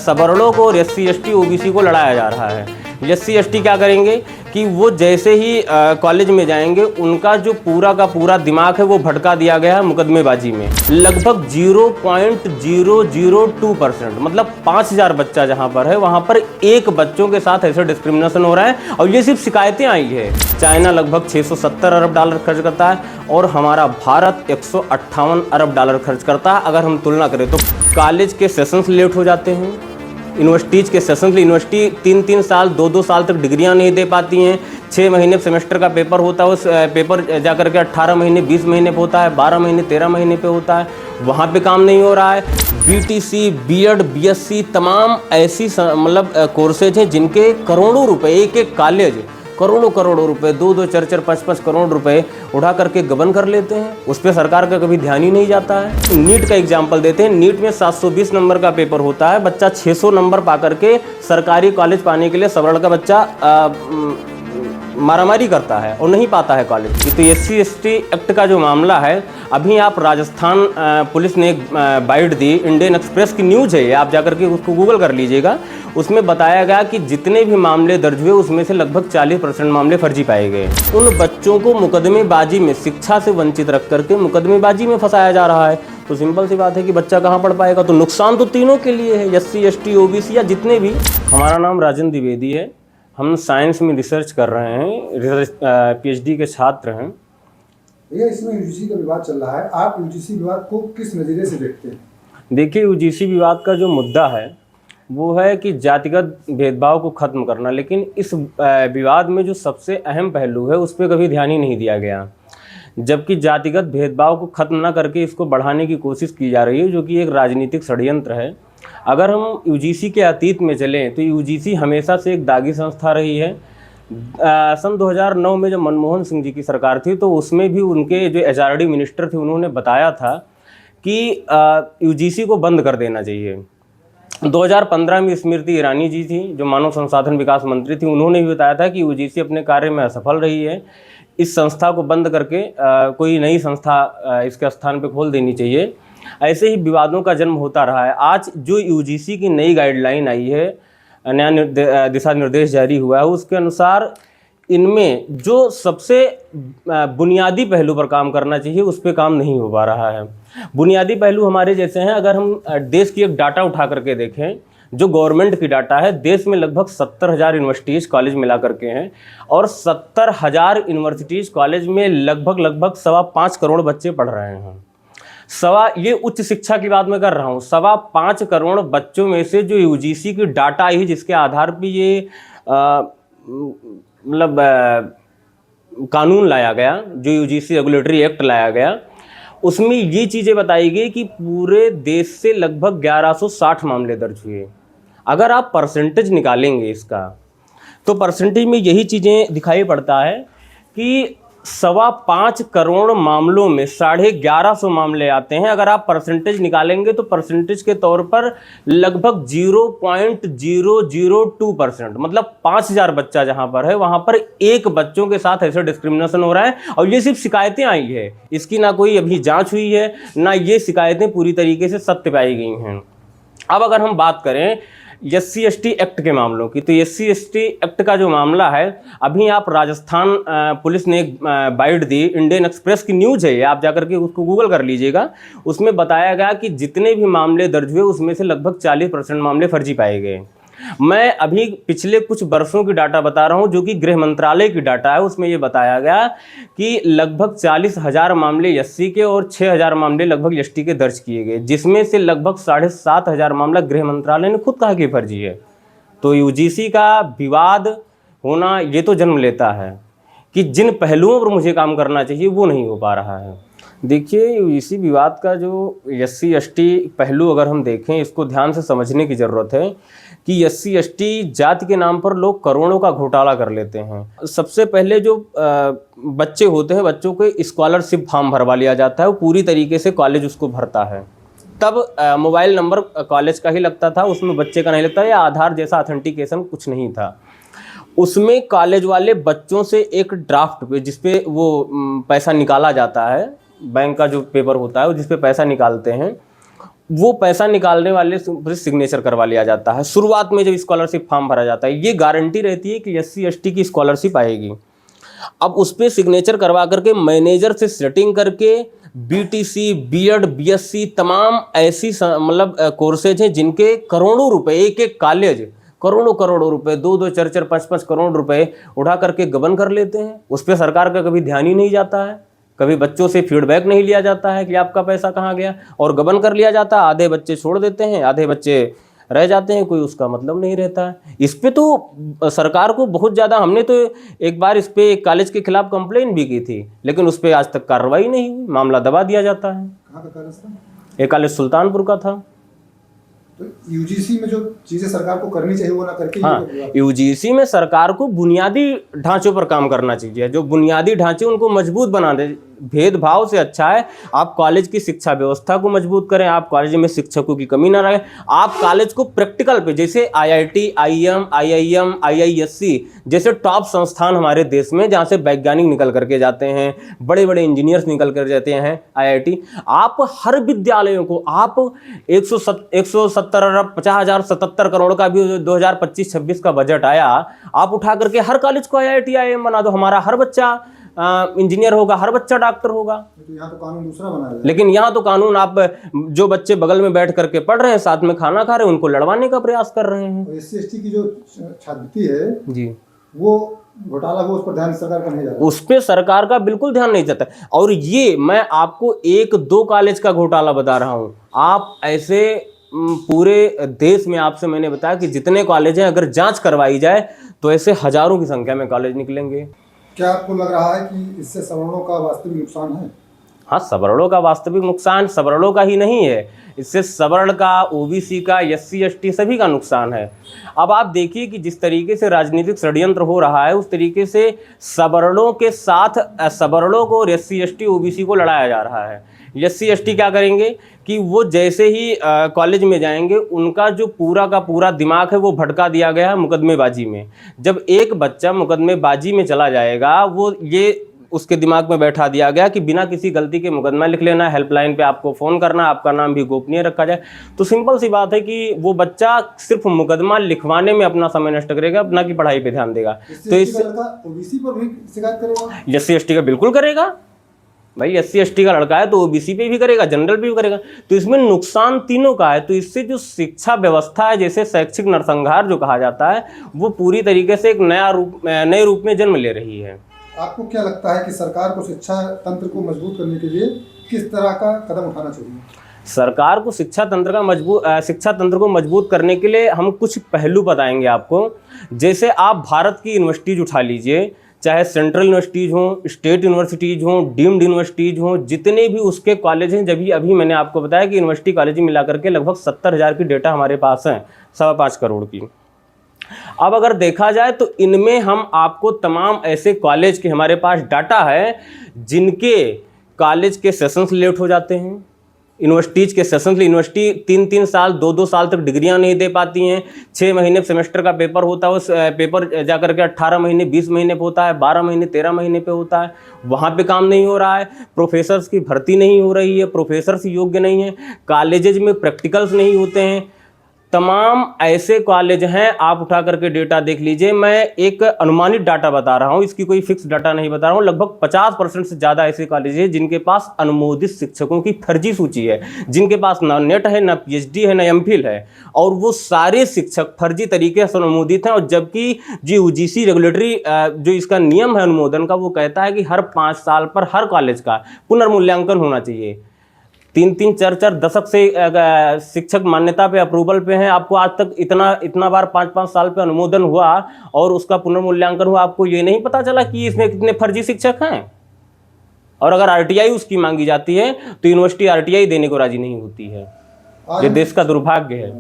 सवर्णों को और SC/ST OBC को लड़ाया जा रहा है। SC/ST क्या करेंगे कि वो जैसे ही कॉलेज में जाएंगे उनका जो पूरा का पूरा दिमाग है वो भटका दिया गया है मुकदमेबाजी में। लगभग 0.002% मतलब 5000 बच्चा जहाँ पर है वहाँ पर एक बच्चों के साथ ऐसे डिस्क्रिमिनेशन हो रहा है। और ये सिर्फ शिकायतें आई है। चाइना लगभग 670 अरब डॉलर खर्च करता है और हमारा भारत 158 अरब डॉलर खर्च करता है। अगर हम तुलना करें तो कॉलेज के सेशंस लेट हो जाते हैं, यूनिवर्सिटीज़ के सेशंस, यूनिवर्सिटी 3-3 साल 2-2 साल तक डिग्रियां नहीं दे पाती हैं। 6 महीने सेमेस्टर का पेपर होता है, उस पेपर जाकर के 18 महीने 20 महीने पे होता है, 12 महीने 13 महीने पे होता है, वहाँ पे काम नहीं हो रहा है। BTC, BEd, BSc तमाम ऐसी मतलब कोर्सेज हैं जिनके करोड़ों रुपए, एक कॉलेज करोड़ों रुपए, 2-2, 4-4, 5-5 करोड़ रुपए उठा करके गबन कर लेते हैं। उस पर सरकार का कभी ध्यान ही नहीं जाता है। नीट का एग्जाम्पल देते हैं। नीट में 720 नंबर का पेपर होता है, बच्चा 600 नंबर पा करके सरकारी कॉलेज पाने के लिए सवर्ण का बच्चा मारामारी करता है और नहीं पाता है कॉलेज। तो SC/ST एक्ट का जो मामला है, अभी आप राजस्थान पुलिस ने एक बाइट दी, इंडियन एक्सप्रेस की न्यूज़ है ये, आप जाकर के उसको गूगल कर लीजिएगा। उसमें बताया गया कि जितने भी मामले दर्ज हुए उसमें से लगभग 40% मामले फर्जी पाए गए। उन बच्चों को मुकदमेबाजी में, शिक्षा से वंचित रख करके मुकदमेबाजी में फंसाया जा रहा है। तो सिंपल सी बात है कि बच्चा कहाँ पढ़ पाएगा। तो नुकसान तो तीनों के लिए है, SC/ST OBC या जितने भी। हमारा नाम राजन द्विवेदी है, हम साइंस में रिसर्च कर रहे हैं, PhD के छात्र हैं। भैया, इसमें UGC का विवाद चल रहा है, आप UGC विवाद को किस नज़रिए से देखते हैं? देखिए, UGC विवाद का जो मुद्दा है वो है कि जातिगत भेदभाव को ख़त्म करना, लेकिन इस विवाद में जो सबसे अहम पहलू है उस पर कभी ध्यान ही नहीं दिया गया। जबकि जातिगत भेदभाव को ख़त्म ना करके इसको बढ़ाने की कोशिश की जा रही है, जो कि एक राजनीतिक षड्यंत्र है। अगर हम UGC के अतीत में चलें तो UGC हमेशा से एक दागी संस्था रही है। सन 2009 में जब मनमोहन सिंह जी की सरकार थी तो उसमें भी उनके जो HRD मिनिस्टर थे उन्होंने बताया था कि UGC को बंद कर देना चाहिए। 2015 में स्मृति ईरानी जी थी जो मानव संसाधन विकास मंत्री थी, उन्होंने भी बताया था कि UGC अपने कार्य में असफल रही है, इस संस्था को बंद करके कोई नई संस्था इसके स्थान पे खोल देनी चाहिए। ऐसे ही विवादों का जन्म होता रहा है। आज जो UGC की नई गाइडलाइन आई है, नया दिशा निर्देश जारी हुआ है, उसके अनुसार इनमें जो सबसे बुनियादी पहलू पर काम करना चाहिए उस पर काम नहीं हो पा रहा है। बुनियादी पहलू हमारे जैसे हैं। अगर हम देश की एक डाटा उठा करके देखें, जो गवर्नमेंट की डाटा है, देश में लगभग 70,000 यूनिवर्सिटीज़ कॉलेज मिला करके हैं और 70,000 यूनिवर्सिटीज़ कॉलेज में लगभग 5.25 करोड़ बच्चे पढ़ रहे हैं। ये उच्च शिक्षा की बात मैं कर रहा हूँ। 5.25 करोड़ बच्चों में से जो UGC की डाटा आई है, जिसके आधार पर ये मतलब कानून लाया गया, जो UGC रेगुलेटरी एक्ट लाया गया, उसमें ये चीज़ें बताई गई कि पूरे देश से लगभग 1160 मामले दर्ज हुए। अगर आप परसेंटेज निकालेंगे इसका तो परसेंटेज में यही चीज़ें दिखाई पड़ता है कि 5.25 करोड़ मामलों में 1150 मामले आते हैं। अगर आप परसेंटेज निकालेंगे तो परसेंटेज के तौर पर लगभग 0.002% मतलब 5000 बच्चा जहां पर है वहां पर एक बच्चों के साथ ऐसे डिस्क्रिमिनेशन हो रहा है। और ये सिर्फ शिकायतें आई है, इसकी ना कोई अभी जांच हुई है, ना ये शिकायतें पूरी तरीके से सत्य पाई गई हैं। अब अगर हम बात करें SC/ST एक्ट के मामलों की, तो SC/ST एक्ट का जो मामला है, अभी आप राजस्थान पुलिस ने एक बाइट दी, इंडियन एक्सप्रेस की न्यूज़ है ये, आप जाकर के उसको गूगल कर लीजिएगा। उसमें बताया गया कि जितने भी मामले दर्ज हुए उसमें से लगभग 40% मामले फर्जी पाए गए। मैं अभी पिछले कुछ वर्षों की डाटा बता रहा हूं जो कि गृह मंत्रालय की डाटा है। उसमें ये बताया गया कि लगभग 40,000 मामले SC के और 6,000 मामले लगभग ST के दर्ज किए गए, जिसमें से लगभग 7,500 मामला गृह मंत्रालय ने खुद कहा कि फर्जी है। तो UGC का विवाद होना ये तो जन्म लेता है कि जिन पहलुओं पर मुझे काम करना चाहिए वो नहीं हो पा रहा है। देखिए, UGC विवाद का जो SC/ST पहलू अगर हम देखें, इसको ध्यान से समझने की ज़रूरत है कि SC/ST जाति के नाम पर लोग करोड़ों का घोटाला कर लेते हैं। सबसे पहले जो बच्चे होते हैं, बच्चों को स्कॉलरशिप फॉर्म भरवा लिया जाता है, वो पूरी तरीके से कॉलेज उसको भरता है। तब मोबाइल नंबर कॉलेज का ही लगता था, उसमें बच्चे का नहीं लगता, या आधार जैसा ऑथेंटिकेशन कुछ नहीं था। उसमें कॉलेज वाले बच्चों से एक ड्राफ्ट पे, जिसपे वो पैसा निकाला जाता है, बैंक का जो पेपर होता है जिस पे पैसा निकालते हैं, वो पैसा निकालने वाले से सिग्नेचर करवा लिया जाता है। शुरुआत में जब स्कॉलरशिप फॉर्म भरा जाता है, ये गारंटी रहती है कि SC/ST की स्कॉलरशिप आएगी। अब उस पर सिग्नेचर करवा करके मैनेजर से सेटिंग करके BTC, B.Ed, BSc तमाम ऐसी मतलब कोर्सेज हैं जिनके करोड़ों रुपए, एक एक कॉलेज करोड़ों रुपए, 2-2, 4-4, 5-5 करोड़ रुपए उठा करके गबन कर लेते हैं। उस पर सरकार का कभी ध्यान ही नहीं जाता है, कभी बच्चों से फीडबैक नहीं लिया जाता है कि आपका पैसा कहाँ गया, और गबन कर लिया जाता है। आधे बच्चे छोड़ देते हैं, आधे बच्चे रह जाते हैं, कोई उसका मतलब नहीं रहता है। इस पे तो सरकार को बहुत ज़्यादा, हमने तो एक बार इस पे एक कॉलेज के खिलाफ कंप्लेन भी की थी, लेकिन उस पर आज तक कार्रवाई नहीं हुई, मामला दबा दिया जाता है। कहाँ का कॉलेज था? एक कॉलेज सुल्तानपुर का था। तो यूजीसी में जो चीजें सरकार को करनी चाहिए वो ना करके, हाँ, यूजीसी में सरकार को बुनियादी ढांचों पर काम करना चाहिए, जो बुनियादी ढांचे उनको मजबूत बना दे। भेदभाव से अच्छा है आप कॉलेज की शिक्षा व्यवस्था को मजबूत करें, आप कॉलेज में शिक्षकों की कमी ना रहे, आप कॉलेज को प्रैक्टिकल पे, जैसे IIT, IIM, IIM, IISc जैसे टॉप संस्थान हमारे देश में, जहाँ से वैज्ञानिक निकल करके जाते हैं, बड़े बड़े इंजीनियर्स निकल कर जाते हैं IIT, आप हर विद्यालयों को आप 170 अरब 50,000 77 करोड़ का भी 2025-26 का बजट आया, आप उठा करके हर कॉलेज को IIT, IIM बना दो। हमारा हर बच्चा इंजीनियर होगा, हर बच्चा डॉक्टर होगा। तो यहाँ तो कानून दूसरा बना है। लेकिन यहाँ तो कानून, आप जो बच्चे बगल में बैठ करके पढ़ रहे हैं, साथ में खाना खा रहे हैं, उनको लड़वाने का प्रयास कर रहे हैं। SC/ST की जो छात्रवृत्ति है जी, वो घोटाला, वो उस पर ध्यान सरकार का नहीं जाता, उस पर सरकार का बिल्कुल ध्यान नहीं जाता। और ये मैं आपको 1-2 कॉलेज का घोटाला बता रहा हूँ, आप ऐसे पूरे देश में आपसे मैंने बताया कि जितने कॉलेज हैं, अगर जांच करवाई जाए तो ऐसे हजारों की संख्या में कॉलेज निकलेंगे। क्या आपको लग रहा है कि इससे सवर्णों का वास्तविक नुकसान है? हाँ, सवर्णों का वास्तविक नुकसान सवर्णों का ही नहीं है, इससे सवर्ण का, OBC का, SC/ST सभी का नुकसान है। अब आप देखिए कि जिस तरीके से राजनीतिक षड्यंत्र हो रहा है, उस तरीके से सवर्णों के साथ सवर्णों को और SC/ST OBC को लड़ाया जा रहा है। SC/ST क्या करेंगे कि वो जैसे ही कॉलेज में जाएंगे, उनका जो पूरा का पूरा दिमाग है वो भटका दिया गया है मुकदमेबाजी में। जब एक बच्चा मुकदमेबाजी में चला जाएगा, वो ये उसके दिमाग में बैठा दिया गया कि बिना किसी गलती के मुकदमा लिख लेना, हेल्पलाइन पे आपको फ़ोन करना, आपका नाम भी गोपनीय रखा जाए। तो सिंपल सी बात है कि वो बच्चा सिर्फ मुकदमा लिखवाने में अपना समय नष्ट करेगा, ना कि पढ़ाई पे ध्यान देगा। तो इससे OBC पर भी शिकायत करेगा, SC/ST का बिल्कुल करेगा भाई। SC/ST का लड़का है तो OBC पे भी करेगा, जनरल पे भी करेगा। तो इसमें नुकसान तीनों का है। तो इससे जो शिक्षा व्यवस्था है, जैसे शैक्षिक नरसंहार जो कहा जाता है, वो पूरी तरीके से एक नए रूप में जन्म ले रही है। आपको क्या लगता है कि सरकार को शिक्षा तंत्र को मजबूत करने के लिए किस तरह का कदम उठाना चाहिए? सरकार को शिक्षा तंत्र को मजबूत करने के लिए हम कुछ पहलू बताएंगे आपको। जैसे आप भारत की यूनिवर्सिटीज उठा लीजिए, चाहे सेंट्रल यूनिवर्सिटीज़ हों, स्टेट यूनिवर्सिटीज़ हों, डीम्ड यूनिवर्सिटीज़ हों, जितने भी उसके कॉलेज हैं, जब अभी मैंने आपको बताया कि यूनिवर्सिटी कॉलेज मिला करके लगभग 70,000 की डेटा हमारे पास है, 5.25 करोड़ की। अब अगर देखा जाए तो इनमें हम आपको तमाम ऐसे कॉलेज के हमारे पास डाटा है जिनके कॉलेज के सेशंस लेट हो जाते हैं। यूनिवर्सिटीज़ के सेशंस, यूनिवर्सिटी 3-3 साल 2-2 साल तक डिग्रियां नहीं दे पाती हैं। 6 महीने सेमेस्टर का पेपर होता है, उस पेपर जाकर के 18 महीने 20 महीने पे होता है, 12 महीने 13 महीने पे होता है। वहाँ पे काम नहीं हो रहा है, प्रोफेसर्स की भर्ती नहीं हो रही है, प्रोफेसर्स योग्य नहीं है, कॉलेजेज में प्रैक्टिकल्स नहीं होते हैं। तमाम ऐसे कॉलेज हैं, आप उठा करके डेटा देख लीजिए। मैं एक अनुमानित डाटा बता रहा हूं, इसकी कोई फिक्स डाटा नहीं बता रहा हूं। लगभग 50% से ज़्यादा ऐसे कॉलेज हैं जिनके पास अनुमोदित शिक्षकों की फर्जी सूची है, जिनके पास ना नेट है, ना PhD है, ना MPhil है, और वो सारे शिक्षक फर्जी तरीके से अनुमोदित हैं। और जबकि जो UGC रेगुलेटरी जो इसका नियम है अनुमोदन का, वो कहता है कि हर 5 साल पर हर कॉलेज का पुनर्मूल्यांकन होना चाहिए। 3-3, 4-4 दशक से शिक्षक मान्यता पे, अप्रूवल पे हैं। आपको आज तक इतना बार 5-5 साल पे अनुमोदन हुआ और उसका पुनर्मूल्यांकन हुआ, आपको ये नहीं पता चला कि इसमें कितने फर्जी शिक्षक हैं। और अगर RTI उसकी मांगी जाती है तो यूनिवर्सिटी RTI देने को राजी नहीं होती है। ये देश का दुर्भाग्य है।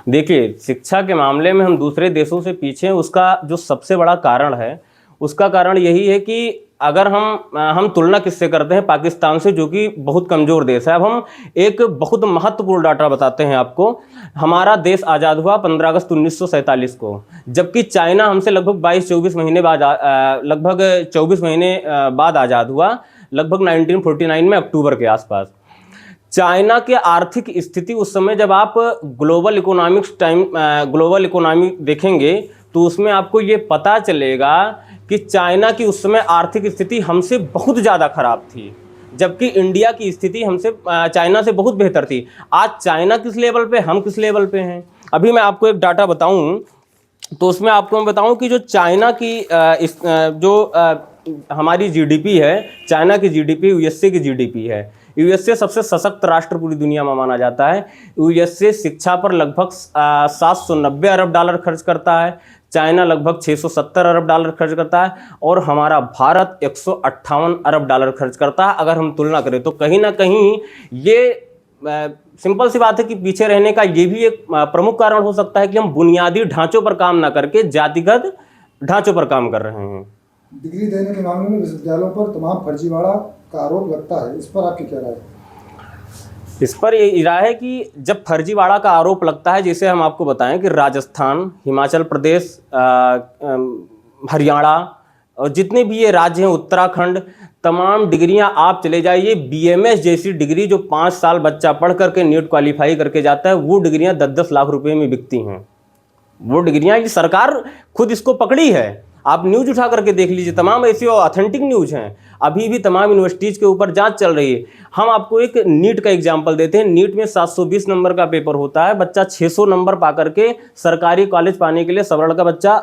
देखिए, शिक्षा के मामले में हम दूसरे देशों से पीछे हैं। उसका जो सबसे बड़ा कारण है, उसका कारण यही है कि अगर हम तुलना किससे करते हैं, पाकिस्तान से, जो कि बहुत कमज़ोर देश है। अब हम एक बहुत महत्वपूर्ण डाटा बताते हैं आपको। हमारा देश आज़ाद हुआ 15 अगस्त 1947 को, जबकि चाइना हमसे लगभग 22-24 महीने बाद लगभग 24 महीने बाद आज़ाद हुआ, लगभग 1949 में अक्टूबर के आसपास। चाइना की आर्थिक स्थिति उस समय जब आप ग्लोबल इकोनॉमी देखेंगे तो उसमें आपको ये पता चलेगा कि चाइना की उस समय आर्थिक स्थिति हमसे बहुत ज़्यादा खराब थी, जबकि इंडिया की स्थिति हमसे चाइना से बहुत बेहतर थी। आज चाइना किस लेवल पे, हम किस लेवल पे हैं। अभी मैं आपको एक डाटा बताऊं तो उसमें आपको मैं बताऊं कि जो चाइना की हमारी जीडीपी है, चाइना की जीडीपी यूएसए की जीडीपी है। यूएसए सबसे सशक्त राष्ट्र पूरी दुनिया में माना जाता है। यूएसए शिक्षा पर लगभग 790 अरब डॉलर खर्च करता है, चाइना लगभग 670 अरब डॉलर खर्च करता है और हमारा भारत 158 अरब डॉलर खर्च करता है। अगर हम तुलना करें तो कहीं ना कहीं ये सिंपल सी बात है कि पीछे रहने का ये भी एक प्रमुख कारण हो सकता है कि हम बुनियादी ढांचों पर काम ना करके जातिगत ढांचों पर काम कर रहे हैं। डिग्री देने के मामले में विश्वविद्यालयों पर तमाम फर्जीवाड़ा का आरोप लगता है, इस पर आपकी क्या राय है? इस पर ये राय है कि जब फर्जीवाड़ा का आरोप लगता है, जैसे हम आपको बताएं कि राजस्थान, हिमाचल प्रदेश, हरियाणा और जितने भी ये राज्य हैं, उत्तराखंड, तमाम डिग्रियां आप चले जाइए, बीएमएस जैसी डिग्री जो 5 साल बच्चा पढ़ करके नीट क्वालिफाई करके जाता है, वो डिग्रियां 10-10 लाख रुपए में बिकती हैं। वो डिग्रियां ये सरकार खुद इसको पकड़ी है। आप न्यूज उठा करके देख लीजिए, तमाम ऐसी ऑथेंटिक न्यूज हैं। अभी भी तमाम यूनिवर्सिटीज़ के ऊपर जांच चल रही है। हम आपको एक नीट का एग्जांपल देते हैं। नीट में 720 नंबर का पेपर होता है, बच्चा 600 नंबर पा करके सरकारी कॉलेज पाने के लिए सवर्ण का बच्चा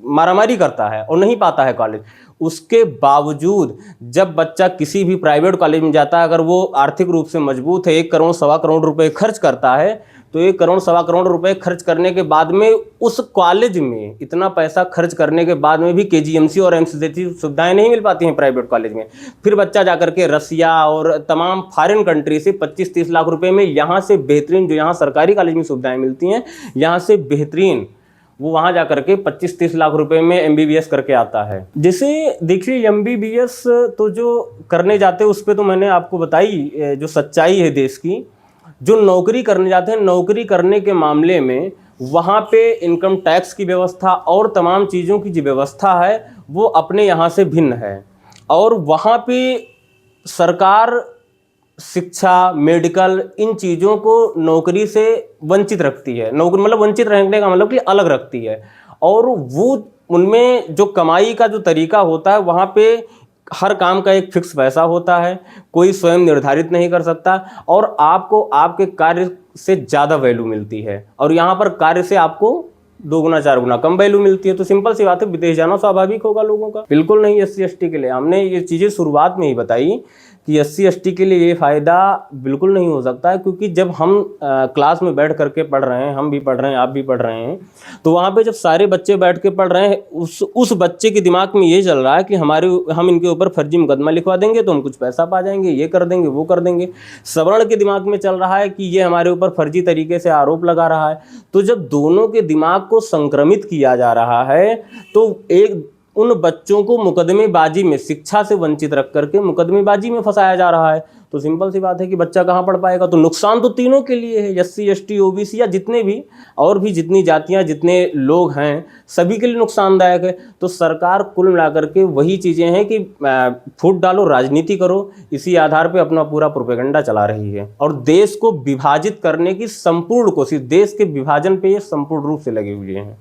मारामारी करता है और नहीं पाता है कॉलेज। उसके बावजूद जब बच्चा किसी भी प्राइवेट कॉलेज में जाता है, अगर वो आर्थिक रूप से मजबूत है, 1 करोड़ सवा करोड़ रुपए खर्च करता है, तो 1 करोड़ सवा करोड़ रुपए खर्च करने के बाद में उस कॉलेज में इतना पैसा खर्च करने के बाद में भी केजीएमसी और एम्स जैसी सुविधाएं नहीं मिल पाती हैं प्राइवेट कॉलेज में। फिर बच्चा जाकर के रसिया और तमाम फॉरेन कंट्री से 25-30 लाख रुपए में यहाँ से बेहतरीन, जो यहाँ सरकारी कॉलेज में सुविधाएं मिलती हैं, यहाँ से बेहतरीन वो वहाँ जा करके 25-30 लाख रुपए में एमबीबीएस करके आता है। जैसे देखिए एमबीबीएस तो जो करने जाते हैं उस पर तो मैंने आपको बताई जो सच्चाई है देश की। जो नौकरी करने जाते हैं, नौकरी करने के मामले में वहाँ पे इनकम टैक्स की व्यवस्था और तमाम चीज़ों की जो व्यवस्था है वो अपने यहाँ से भिन्न है। और वहाँ पे सरकार शिक्षा, मेडिकल, इन चीज़ों को नौकरी से वंचित रखती है। नौकरी मतलब वंचित रहने का मतलब कि अलग रखती है। और वो उनमें जो कमाई का जो तरीका होता है, वहाँ पे हर काम का एक फिक्स पैसा होता है, कोई स्वयं निर्धारित नहीं कर सकता और आपको आपके कार्य से ज़्यादा वैल्यू मिलती है। और यहाँ पर कार्य से आपको 2 गुना 4 गुना कम वैल्यू मिलती है। तो सिंपल सी बात है, विदेश जाना स्वाभाविक होगा लोगों का। बिल्कुल नहीं SC ST के लिए। हमने ये चीज़ें शुरुआत में ही बताई कि SC ST के लिए ये फ़ायदा बिल्कुल नहीं हो सकता है, क्योंकि जब हम क्लास में बैठ करके पढ़ रहे हैं, हम भी पढ़ रहे हैं, आप भी पढ़ रहे हैं, तो वहाँ पे जब सारे बच्चे बैठ के पढ़ रहे हैं, उस बच्चे के दिमाग में ये चल रहा है कि हम इनके ऊपर फर्जी मुकदमा लिखवा देंगे तो हम कुछ पैसा पा जाएंगे, ये कर देंगे, वो कर देंगे। सवर्ण के दिमाग में चल रहा है कि ये हमारे ऊपर फर्जी तरीके से आरोप लगा रहा है। तो जब दोनों के दिमाग को संक्रमित किया जा रहा है तो उन बच्चों को मुकदमेबाजी में, शिक्षा से वंचित रख करके मुकदमेबाजी में फंसाया जा रहा है। तो सिंपल सी बात है कि बच्चा कहाँ पढ़ पाएगा। तो नुकसान तो तीनों के लिए है, SC ST OBC या जितने भी और भी जितनी जातियाँ, जितने लोग हैं, सभी के लिए नुकसानदायक है। तो सरकार कुल मिलाकर के वही चीज़ें हैं कि फूट डालो, राजनीति करो, इसी आधार पे अपना पूरा प्रोपेगेंडा चला रही है और देश को विभाजित करने की संपूर्ण कोशिश, देश के विभाजन पे ये संपूर्ण रूप से लगे हुए हैं।